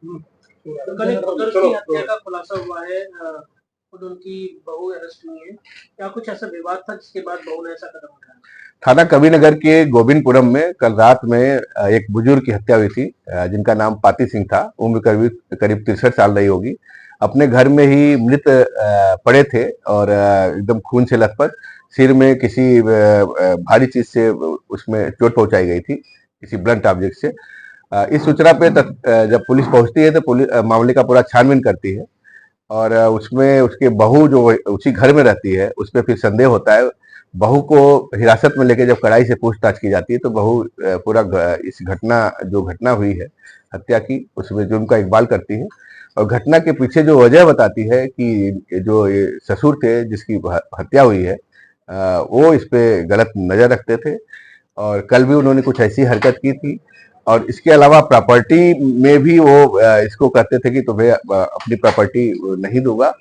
तो कल एक बुजुर्ग की हत्या का खुलासा हुआ है। खुद उनकी बहू अरेस्ट हुई है। क्या कुछ ऐसा विवाद था जिसके बाद बहू ने ऐसा कदम उठाया? थाना कबीरनगर के गोविंदपुरम में कल रात में एक बुजुर्ग की हत्या हुई थी, जिनका नाम पाती सिंह था। उम्र करीब करीब 63 साल रही होगी। अपने घर में ही मृत पड़े थे और एकदम खून से लथपथ। सिर में किसी भारी चीज से उसमें चोट पहुंचाई गई थी, किसी ब्लंट ऑब्जेक्ट से। इस सूचना पे जब पुलिस पहुंचती है तो पुलिस मामले का पूरा छानबीन करती है। और उसमें उसके बहू जो उसी घर में रहती है, उस पर फिर संदेह होता है। बहू को हिरासत में लेके जब कड़ाई से पूछताछ की जाती है तो बहू पूरा इस जो घटना हुई है हत्या की, उसमें जुर्म का इकबाल करती है। और घटना के पीछे जो वजह बताती है कि जो ये ससुर थे जिसकी हत्या हुई है, वो इस पे गलत नजर रखते थे और कल भी उन्होंने कुछ ऐसी हरकत की थी। और इसके अलावा प्रॉपर्टी में भी वो इसको कहते थे कि तुम्हें अपनी प्रॉपर्टी नहीं दूंगा।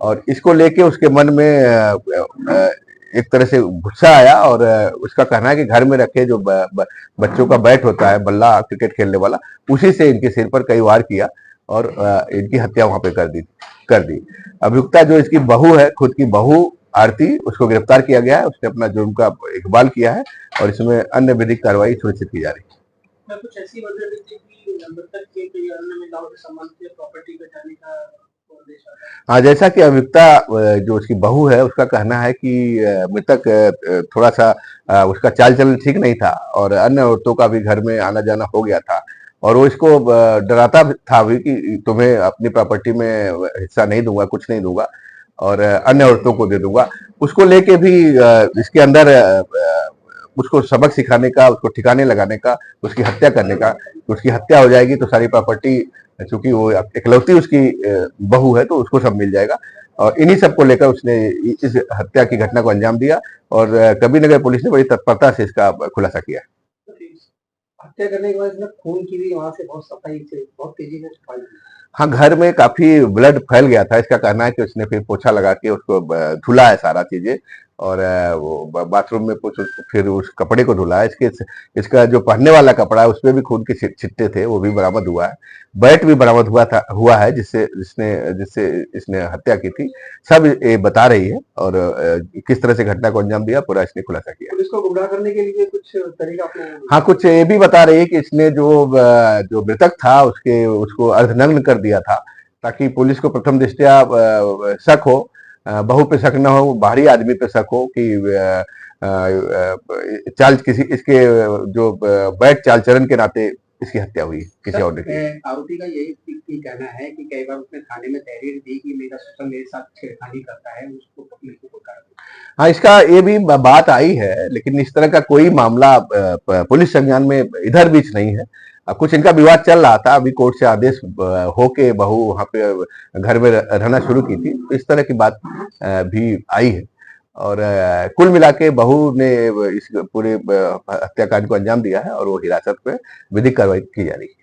और इसको लेके उसके मन में एक तरह से गुस्सा आया और उसका कहना है कि घर में रखे जो बच्चों का बैट होता है, बल्ला क्रिकेट खेलने वाला, उसी से इनके सिर पर कई वार किया और इनकी हत्या वहां पे कर दी। अभियुक्ता जो इसकी बहू है, खुद की बहू आरती, उसको गिरफ्तार किया गया है। उसने अपना जुर्म का इकबाल किया है और इसमें अन्य विधिक कार्रवाई सुनिश्चित की जा रही है। क्या कुछ ऐसी वजह भी थी कि मृतक के कोई अन्य महिलाओं से संबंधित प्रॉपर्टी बचाने का आदेश आता है? हाँ, जैसा कि अभियुक्ता जो उसकी बहू है उसका कहना है कि मृतक थोड़ा सा उसका चाल चलन ठीक नहीं था और अन्य औरतों का भी घर में आना जाना हो गया था। और वो इसको डराता था भी कि तुम्हें अपनी प्रॉपर्टी में हिस्सा नहीं दूंगा, कुछ नहीं दूंगा और अन्य औरतों को दे दूंगा। उसको लेके भी इसके अंदर उसको सबक सिखाने का, उसको ठिकाने लगाने का, उसकी हत्या करने का। उसकी हत्या हो जाएगी तो सारी प्रॉपर्टी, चूंकि वो इकलौती उसकी बहू है, तो उसको सब मिल जाएगा। और इन्हीं सब को लेकर उसने इस हत्या की घटना को अंजाम दिया और कबीरनगर पुलिस ने बड़ी तत्परता से इसका खुलासा किया। हत्या करने के बाद इसने खून की भी वहां से बहुत सफाई से, बहुत तेजी से सफाई की। हाँ, घर में काफी ब्लड फैल गया था। इसका कहना है कि उसने फिर पोछा लगा के उसको धुला है सारा चीजें और वो बाथरूम में फिर उस कपड़े को धुला है। इसका जो पहनने वाला कपड़ा है उसमें भी खून के छिट्टे थे, वो भी बरामद हुआ है। बैट भी बरामद हुआ है जिससे जिसने जिससे इसने हत्या की थी। सब ये बता रही है और किस तरह से घटना को अंजाम दिया पूरा इसने खुलासा किया। पुलिस को गुमराह करने के लिए कुछ तरीका अपनाया? हाँ, कुछ ये भी बता रही है कि इसने जो मृतक था उसको अर्धनग्न कर दिया था, ताकि पुलिस को प्रथम दृष्टया शक हो, बहू पे शक न हो, बाहरी आदमी पे शक हो कि चाल किसी इसके जो बैठ चाल चलन के नाते इसकी हत्या हुई किसी और ने की। आरोपी का यही कहना है कि कई बार उसने थाने में तहरीर दी कि मेरा ससुर मेरे साथ छेड़खानी करता है, उसको पकड़ने को कर। हाँ, इसका ये भी बात आई है, लेकिन इस तरह का कोई मामला पुलिस संज्ञान में इधर बीच नहीं है। कुछ इनका विवाद चल रहा था, अभी कोर्ट से आदेश होके बहू वहां पे घर में रहना शुरू की थी, तो इस तरह की बात भी आई है। और कुल मिला के बहू ने इस पूरे हत्याकांड को अंजाम दिया है और वो हिरासत में विधिक कार्रवाई की जा रही है।